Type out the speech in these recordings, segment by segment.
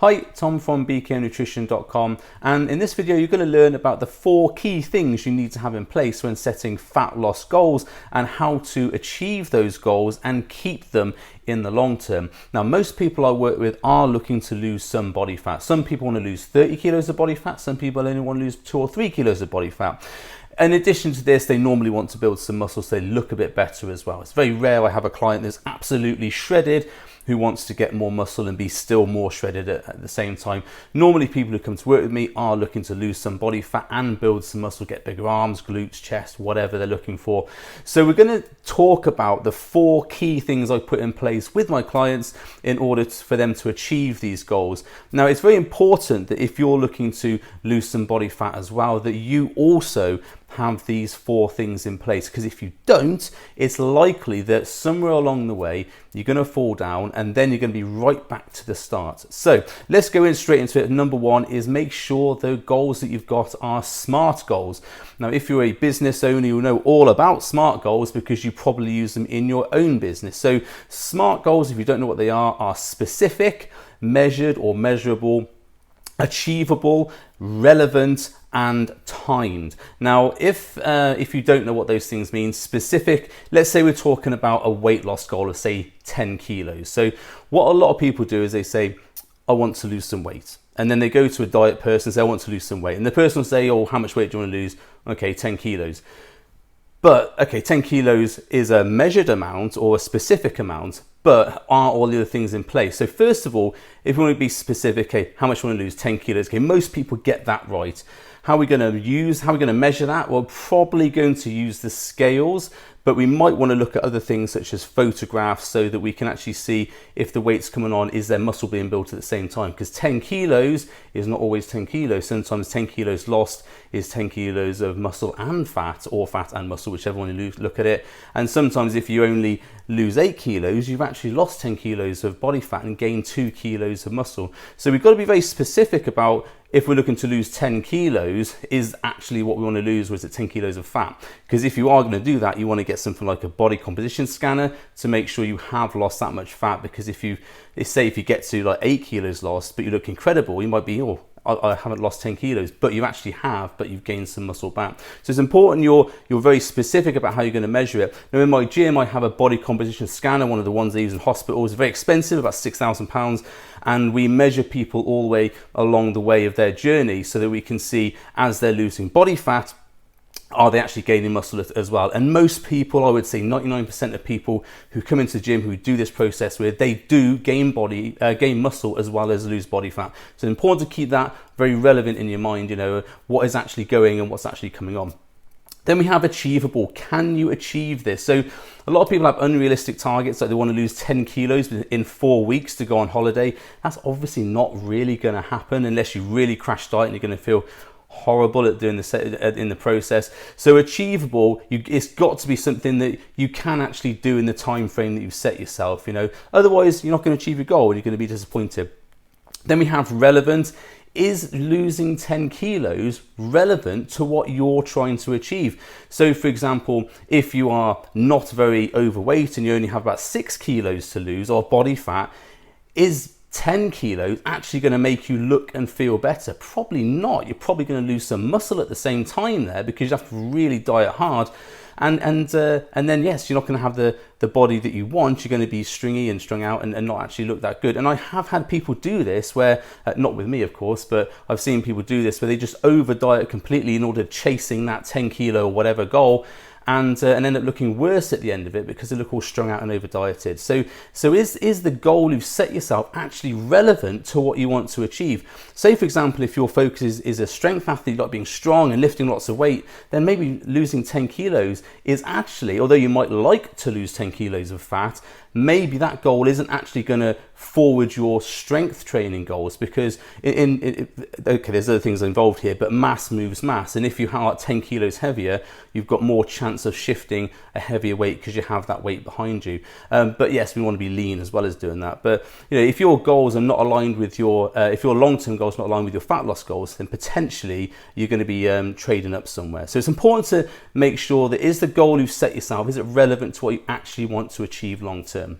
Hi, Tom from bknutrition.com, and in this video you're going to learn about the 4 key things you need to have in place when setting fat loss goals and how to achieve those goals and keep them in the long term. Now, most people I work with are looking to lose some body fat. Some people want to lose 30 kilos of body fat, some people only want to lose 2 or 3 kilos of body fat. In addition to this, they normally want to build some muscle so they look a bit better as well. It's very rare I have a client that's absolutely shredded who wants to get more muscle and be still more shredded at the same time. Normally people who come to work with me are looking to lose some body fat and build some muscle, get bigger arms, glutes, chest, whatever they're looking for. So we're going to talk about the 4 key things I put in place with my clients in order for them to achieve these goals. Now, it's very important that if you're looking to lose some body fat as well, that you also have these 4 things in place, because if you don't, it's likely that somewhere along the way you're going to fall down and then you're going to be right back to the start. So let's go in straight into it. Number 1 is make sure the goals that you've got are SMART goals. Now, if you're a business owner, you'll know all about SMART goals because you probably use them in your own business. So SMART goals, if you don't know what they are specific, measured or measurable, achievable, relevant, and timed. Now, if you don't know what those things mean, specific, let's say we're talking about a weight loss goal of say 10 kilos. So what a lot of people do is they say, I want to lose some weight. And then they go to a diet person and say, I want to lose some weight. And the person will say, oh, how much weight do you want to lose? Okay, 10 kilos. But okay, 10 kilos is a measured amount or a specific amount, but are all the other things in place? So first of all, if you want to be specific, okay, how much do you want to lose? 10 kilos. Okay, most people get that right. How are we going to measure that? Well, probably going to use the scales, but we might want to look at other things such as photographs so that we can actually see if the weight's coming on, is there muscle being built at the same time? Because 10 kilos is not always 10 kilos. Sometimes 10 kilos lost is 10 kilos of muscle and fat, or fat and muscle, whichever one you look at it. And sometimes if you only lose 8 kilos, you've actually lost 10 kilos of body fat and gained 2 kilos of muscle. So we've got to be very specific about, if we're looking to lose 10 kilos, is actually what we want to lose, or is it 10 kilos of fat? Because if you are going to do that, you want to get something like a body composition scanner to make sure you have lost that much fat. Because if you get to like 8 kilos lost, but you look incredible, you might be, oh, I haven't lost 10 kilos, but you actually have, but you've gained some muscle back. So it's important you're very specific about how you're going to measure it. Now, in my gym, I have a body composition scanner, one of the ones they use in hospitals. It's very expensive, about £6,000. And we measure people all the way along the way of their journey so that we can see, as they're losing body fat, are they actually gaining muscle as well? And most people, I would say 99% of people who come into the gym who do this process with, they do gain muscle as well as lose body fat. So it's important to keep that very relevant in your mind, you know, what is actually going and what's actually coming on. Then we have achievable. Can you achieve this? So a lot of people have unrealistic targets, like they want to lose 10 kilos in 4 weeks to go on holiday. That's obviously not really going to happen unless you really crash diet and you're going to feel horrible at doing in the process. So achievable, it's got to be something that you can actually do in the time frame that you've set yourself, you know. Otherwise, you're not going to achieve your goal and you're going to be disappointed. Then we have relevant. Is losing 10 kilos relevant to what you're trying to achieve? So for example, if you are not very overweight and you only have about 6 kilos to lose, or body fat, is 10 kilos actually going to make you look and feel better? Probably not. You're probably going to lose some muscle at the same time there, because you have to really diet hard. And then yes, you're not going to have the body that you want. You're going to be stringy and strung out and not actually look that good. And I have had people do this where, not with me of course, but I've seen people do this where they just over diet completely in order chasing that 10 kilo or whatever goal, and end up looking worse at the end of it because they look all strung out and over dieted. So is the goal you've set yourself actually relevant to what you want to achieve? Say for example, if your focus is a strength athlete, like being strong and lifting lots of weight, then maybe losing 10 kilos is actually, although you might like to lose 10 kilos of fat, maybe that goal isn't actually going to forward your strength training goals, because okay, there's other things involved here, but mass moves mass, and if you are 10 kilos heavier, you've got more chance of shifting a heavier weight because you have that weight behind you. But yes, we want to be lean as well as doing that. But you know, if your goals are not aligned with your if your long-term goals are not aligned with your fat loss goals, then potentially you're going to be trading up somewhere. So it's important to make sure that, is the goal you've set yourself, is it relevant to what you actually want to achieve long term?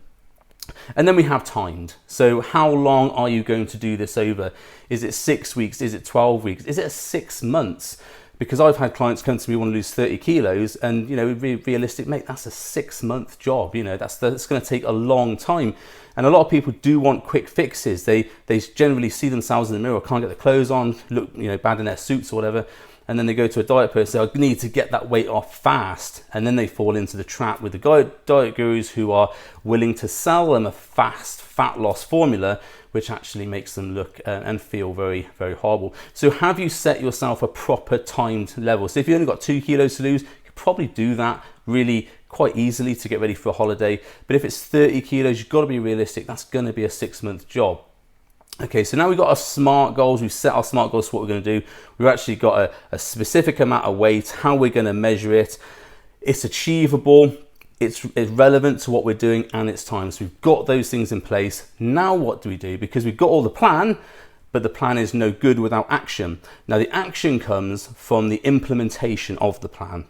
And then we have timed. So how long are you going to do this over? Is it 6 weeks? Is it 12 weeks? Is it 6 months? Because I've had clients come to me, want to lose 30 kilos, and realistic, mate, that's a 6-month job. That's going to take a long time. And a lot of people do want quick fixes. They generally see themselves in the mirror, can't get the clothes on, look bad in their suits or whatever, and then they go to a diet person, say, I need to get that weight off fast, and then they fall into the trap with the diet gurus who are willing to sell them a fast fat loss formula, which actually makes them look and feel very, very horrible. So have you set yourself a proper timed level? So if you only got 2 kilos to lose, you could probably do that really quite easily to get ready for a holiday. But if it's 30 kilos, you've got to be realistic. That's going to be a 6-month job. Okay, so now we've got our SMART goals. We've set our SMART goals for what we're going to do. We've actually got a specific amount of weight, how we're going to measure it. It's achievable. It's relevant to what we're doing, and it's time. So we've got those things in place. Now what do we do? Because we've got all the plan, but the plan is no good without action. Now the action comes from the implementation of the plan.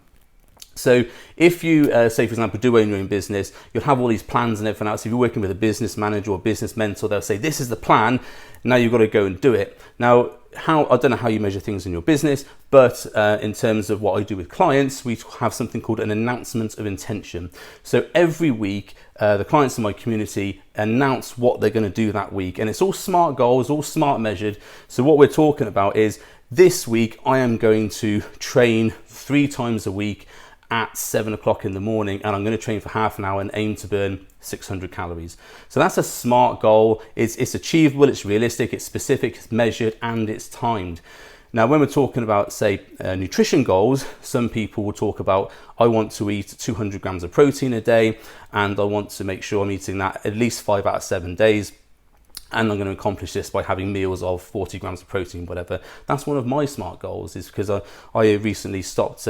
So if you, say for example, do own your own business, you'll have all these plans and everything else. If you're working with a business manager or business mentor, they'll say, this is the plan. Now you've got to go and do it. Now, I don't know how you measure things in your business, but in terms of what I do with clients, we have something called an announcement of intention. So every week, the clients in my community announce what they're going to do that week. And it's all SMART goals, all SMART measured. So what we're talking about is, this week, I am going to train 3 times a week at 7 o'clock in the morning, and I'm going to train for half an hour and aim to burn 600 calories. So that's a SMART goal. It's achievable, it's realistic, it's specific, it's measured, and it's timed. Now, when we're talking about, say, nutrition goals, some people will talk about, I want to eat 200 grams of protein a day, and I want to make sure I'm eating that at least 5 out of 7 days. And I'm going to accomplish this by having meals of 40 grams of protein, whatever. That's one of my SMART goals, is because I recently stopped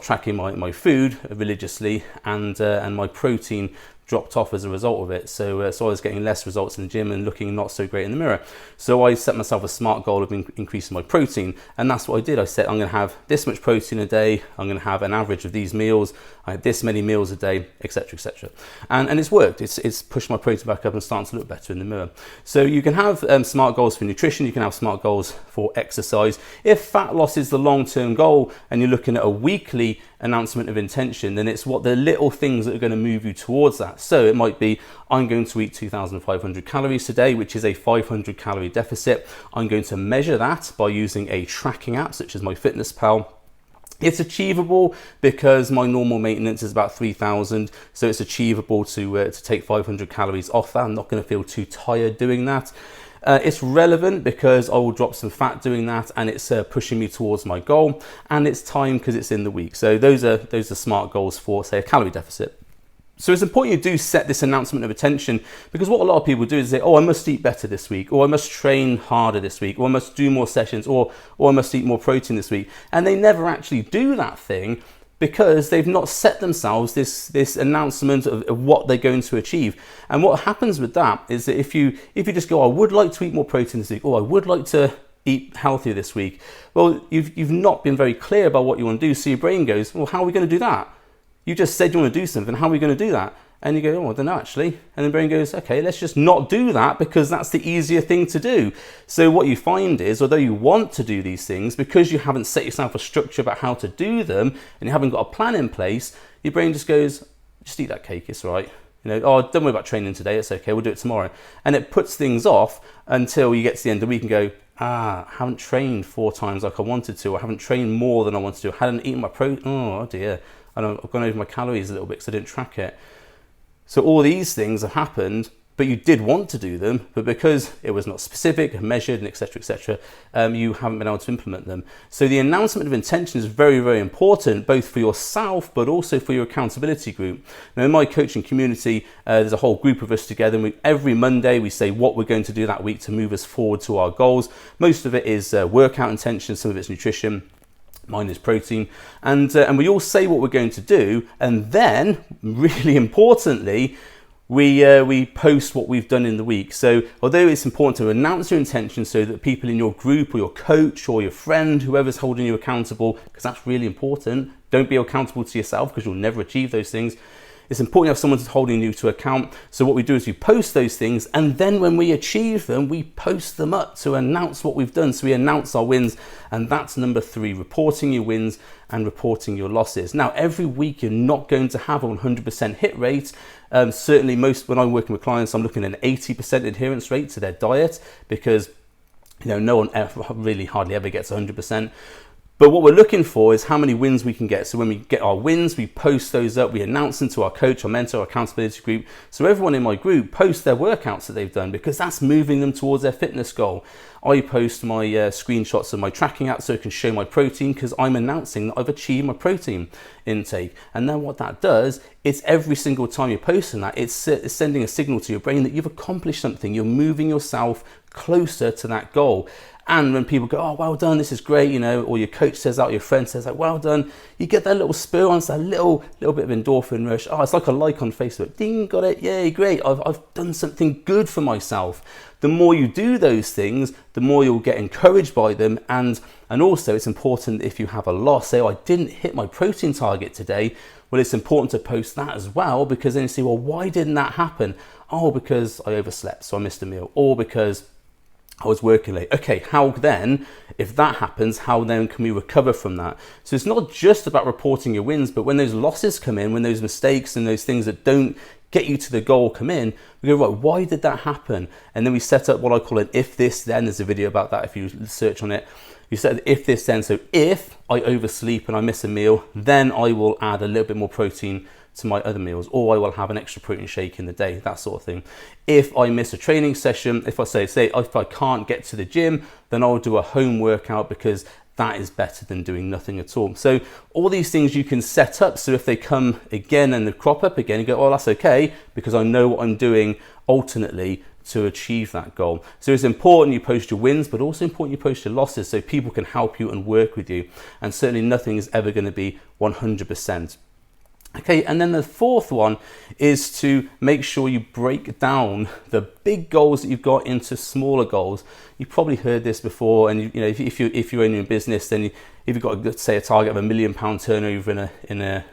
tracking my food religiously, and my protein dropped off as a result of it. So I was getting less results in the gym and looking not so great in the mirror. So I set myself a SMART goal of increasing my protein, and that's what I did. I said, I'm going to have this much protein a day. I'm going to have an average of these meals. I have this many meals a day, etc., etc. And it's worked. It's pushed my protein back up and starting to look better in the mirror. So you can have SMART goals for nutrition. You can have SMART goals for exercise. If fat loss is the long-term goal and you're looking at a weekly announcement of intention, then it's what the little things that are going to move you towards that. So it might be, I'm going to eat 2,500 calories today, which is a 500 calorie deficit. I'm going to measure that by using a tracking app such as MyFitnessPal. It's achievable because my normal maintenance is about 3,000, so it's achievable to take 500 calories off that. I'm not going to feel too tired doing that. It's relevant because I will drop some fat doing that, and it's pushing me towards my goal, and it's time because it's in the week. So those are SMART goals for, say, a calorie deficit. So it's important you do set this announcement of attention, because what a lot of people do is say, oh, I must eat better this week, or I must train harder this week, or I must do more sessions, or I must eat more protein this week. And they never actually do that thing because they've not set themselves this announcement of what they're going to achieve. And what happens with that is that if you just go, I would like to eat more protein this week, or I would like to eat healthier this week, well, you've not been very clear about what you want to do. So your brain goes, well, how are we going to do that? You just said you want to do something. How are we going to do that? And you go, oh, I don't know actually. And the brain goes, okay, let's just not do that because that's the easier thing to do. So what you find is, although you want to do these things, because you haven't set yourself a structure about how to do them and you haven't got a plan in place, your brain just goes, just eat that cake, it's all right. Oh, don't worry about training today, it's okay, we'll do it tomorrow. And it puts things off until you get to the end of the week and go, I haven't trained 4 times like I wanted to. I haven't trained more than I wanted to. I hadn't eaten my protein. Oh dear. I've gone over my calories a little bit because I didn't track it. So all these things have happened, but you did want to do them, but because it was not specific, measured, and etc., you haven't been able to implement them. So the announcement of intention is very, very important, both for yourself, but also for your accountability group. Now, in my coaching community, there's a whole group of us together, and every Monday we say what we're going to do that week to move us forward to our goals. Most of it is workout intention, some of it's nutrition. Mine is protein, and we all say what we're going to do, and then, really importantly, we post what we've done in the week. So although it's important to announce your intention so that people in your group or your coach or your friend, whoever's holding you accountable, because that's really important, don't be accountable to yourself because you'll never achieve those things. it's important to have someone holding you to account. So what we do is we post those things, and then when we achieve them, we post them up to announce what we've done. So we announce our wins, and that's number 3, reporting your wins and reporting your losses. Now, every week you're not going to have a 100% hit rate. Certainly when I'm working with clients, I'm looking at an 80% adherence rate to their diet, because no one really hardly ever gets 100%. But what we're looking for is how many wins we can get. So when we get our wins, we post those up, we announce them to our coach, our mentor, our accountability group. So everyone in my group posts their workouts that they've done, because that's moving them towards their fitness goal. I post my screenshots of my tracking app so it can show my protein, because I'm announcing that I've achieved my protein intake. And then what that does, it's every single time you're posting that, it's sending a signal to your brain that you've accomplished something. You're moving yourself closer to that goal. And when people go, oh, well done, this is great, or your coach says that, or your friend says that, well done, you get that little spur on, that little bit of endorphin rush. Oh, it's like a like on Facebook. Ding, got it. Yay, great. I've done something good for myself. The more you do those things, the more you'll get encouraged by them. And also, it's important if you have a loss, say, oh, I didn't hit my protein target today. Well, it's important to post that as well, because then you see, well, why didn't that happen? Oh, because I overslept, so I missed a meal, or because I was working late. Okay, how then, if that happens, how then can we recover from that? So it's not just about reporting your wins, but when those losses come in, when those mistakes and those things that don't get you to the goal come in, we go, right, why did that happen? And then we set up what I call an if this then. There's a video about that if you search on it. You set if this then. So if I oversleep and I miss a meal, then I will add a little bit more protein to my other meals, or I will have an extra protein shake in the day, that sort of thing. If I miss a training session, if I can't get to the gym, then I'll do a home workout, because that is better than doing nothing at all. So all these things you can set up, so if they come again and they crop up again, you go, oh, that's okay, because I know what I'm doing alternately to achieve that goal. So it's important you post your wins, but also important you post your losses, so people can help you and work with you. And certainly nothing is ever going to be 100%. Okay, and then the fourth one is to make sure you break down the big goals that you've got into smaller goals. You've probably heard this before, and if you're in your business, then if you've got, let's say, a target of £1 million turnover in a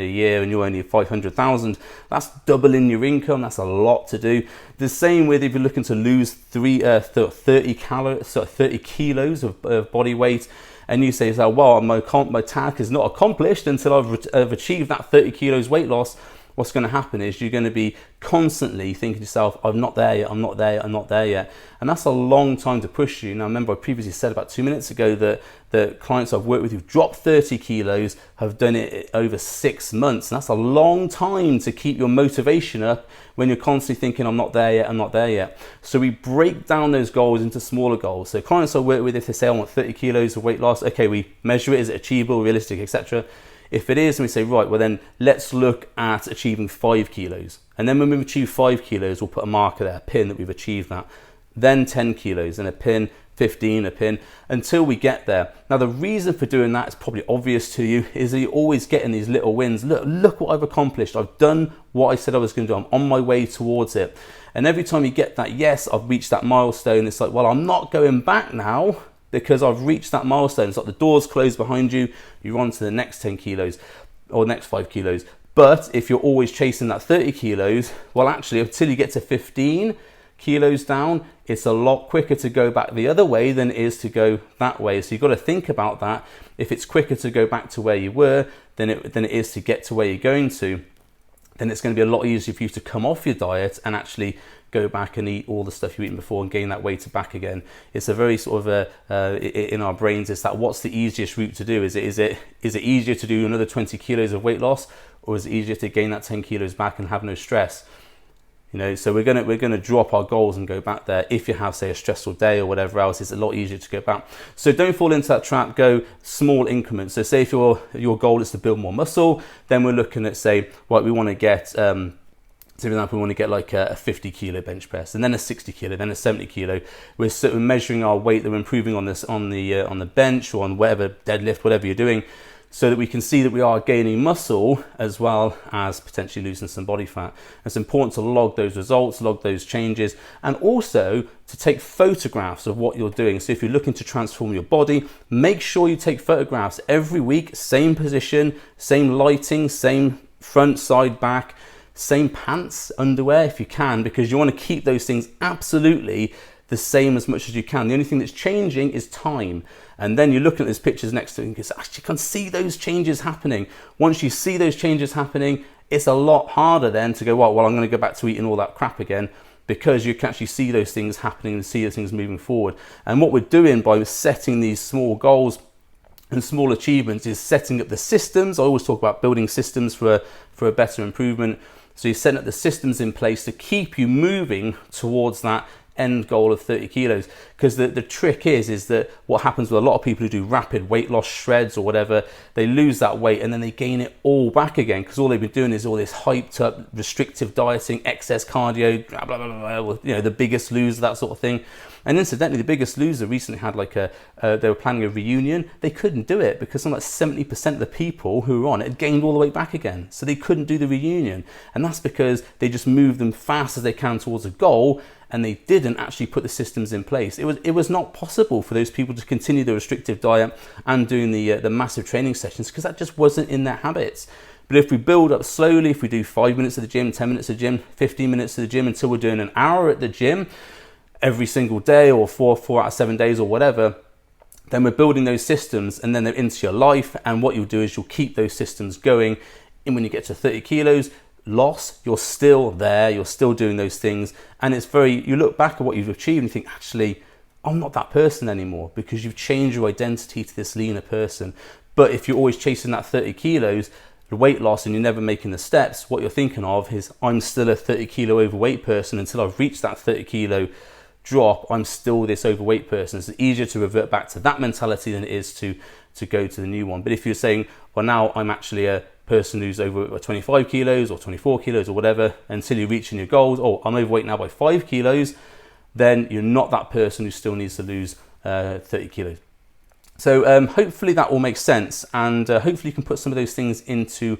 year, and you're only 500,000, that's doubling your income. That's a lot to do. The same with if you're looking to lose 30 kilos of body weight. And you say, well, my task is not accomplished until I've achieved that 30 kilos weight loss. What's going to happen is you're going to be constantly thinking to yourself, I'm not there yet, I'm not there yet, I'm not there yet. And that's a long time to push you. Now, remember, I previously said about 2 minutes ago that the clients I've worked with who've dropped 30 kilos have done it over 6 months. And that's a long time to keep your motivation up when you're constantly thinking, I'm not there yet, I'm not there yet. So we break down those goals into smaller goals. So clients I work with, if they say I want 30 kilos of weight loss, okay, we measure it, is it achievable, realistic, etc. If it is, and we say, right, well then let's look at achieving 5 kilos. And then when we've achieved 5 kilos, we'll put a marker there, a pin that we've achieved that. Then 10 kilos and a pin, 15, a pin, until we get there. Now, the reason for doing that is probably obvious to you, is that you're always getting these little wins. Look what I've accomplished. I've done what I said I was going to do. I'm on my way towards it. And every time you get that, yes, I've reached that milestone, it's like, well, I'm not going back now, because I've reached that milestone. It's like the door's closed behind you, you're on to the next 10 kilos or next 5 kilos. But if you're always chasing that 30 kilos, well, actually, until you get to 15 kilos down, it's a lot quicker to go back the other way than it is to go that way. So you've got to think about that. If it's quicker to go back to where you were than it is to get to where you're going to, then it's going to be a lot easier for you to come off your diet and actually go back and eat all the stuff you've eaten before and gain that weight back again. It's a very sort of in our brains, it's that what's the easiest route to do? Is it easier to do another 20 kilos of weight loss, or is it easier to gain that 10 kilos back and have no stress? So we're gonna drop our goals and go back there. If you have, say, a stressful day or whatever else, it's a lot easier to go back. So don't fall into that trap. Go small increments. So say if your goal is to build more muscle, then we're looking at, say, right, we want to get so for example, we want to get like a 50 kilo bench press, and then a 60 kilo, then a 70 kilo. We're sort of measuring our weight that we're improving on this on the bench or on whatever deadlift, whatever you're doing, so that we can see that we are gaining muscle as well as potentially losing some body fat. It's important to log those results, log those changes, and also to take photographs of what you're doing. So if you're looking to transform your body, make sure you take photographs every week, same position, same lighting, same front, side, back, Same pants, underwear if you can, because you want to keep those things absolutely the same as much as you can. The only thing that's changing is time. And then you're looking at those pictures next to it and you actually can see those changes happening. Once you see those changes happening, it's a lot harder then to go, well, I'm going to go back to eating all that crap again, because you can actually see those things happening and see those things moving forward. And what we're doing by setting these small goals and small achievements is setting up the systems. I always talk about building systems for a better improvement. So you're setting up the systems in place to keep you moving towards that end goal of 30 kilos. Because the trick is that what happens with a lot of people who do rapid weight loss shreds or whatever, they lose that weight and then they gain it all back again, because all they've been doing is all this hyped up restrictive dieting, excess cardio, blah, blah, blah, blah, you know, the Biggest Loser, that sort of thing. And incidentally, the Biggest Loser recently had like they were planning a reunion. They couldn't do it because something like 70% of the people who were on it had gained all the way back again. So they couldn't do the reunion. And that's because they just moved them fast as they can towards a goal, and they didn't actually put the systems in place. It was not possible for those people to continue the restrictive diet and doing the massive training sessions, because that just wasn't in their habits. But if we build up slowly, if we do 5 minutes at the gym, 10 minutes at the gym, 15 minutes at the gym, until we're doing an hour at the gym every single day, or 4 out of 7 days or whatever, then we're building those systems, and then they're into your life. And what you'll do is you'll keep those systems going. And when you get to 30 kilos loss, you're still there, you're still doing those things. And it's you look back at what you've achieved and you think, actually, I'm not that person anymore, because you've changed your identity to this leaner person. But if you're always chasing that 30 kilos, the weight loss, and you're never making the steps, what you're thinking of is, I'm still a 30 kilo overweight person. Until I've reached that 30 kilo drop, I'm still this overweight person. It's easier to revert back to that mentality than it is to go to the new one. But if you're saying, well, now I'm actually a person who's over 25 kilos or 24 kilos or whatever, until you're reaching your goals, oh, I'm overweight now by 5 kilos, then you're not that person who still needs to lose 30 kilos. So hopefully that all makes sense, and hopefully you can put some of those things into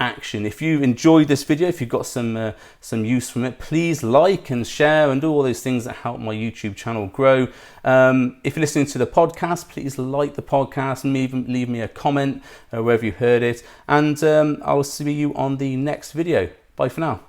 action. If you enjoyed this video, if you've got some use from it, please like and share and do all those things that help my YouTube channel grow. If you're listening to the podcast, please like the podcast and even leave me a comment wherever you heard it, and I'll see you on the next video. Bye for now.